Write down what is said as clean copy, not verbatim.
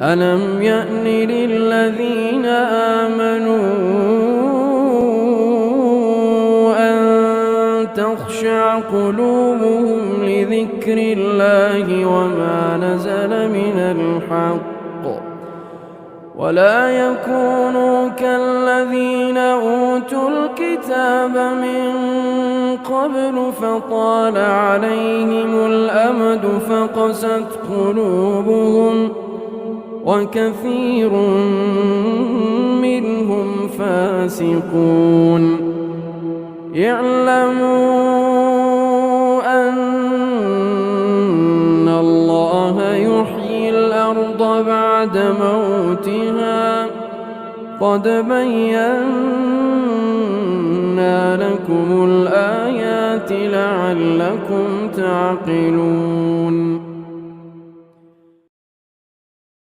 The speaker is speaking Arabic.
ألم يأن للذين آمنوا أن تخشع قلوبهم لذكر الله وما نزل من الحق ولا يكونوا كالذين أوتوا الكتاب من قبل فطال عليهم الأمد فقست قلوبهم وكثير منهم فاسقون اعلموا أن الله يحيي الأرض بعد موتها قد بينا لكم الآيات لعلكم تعقلون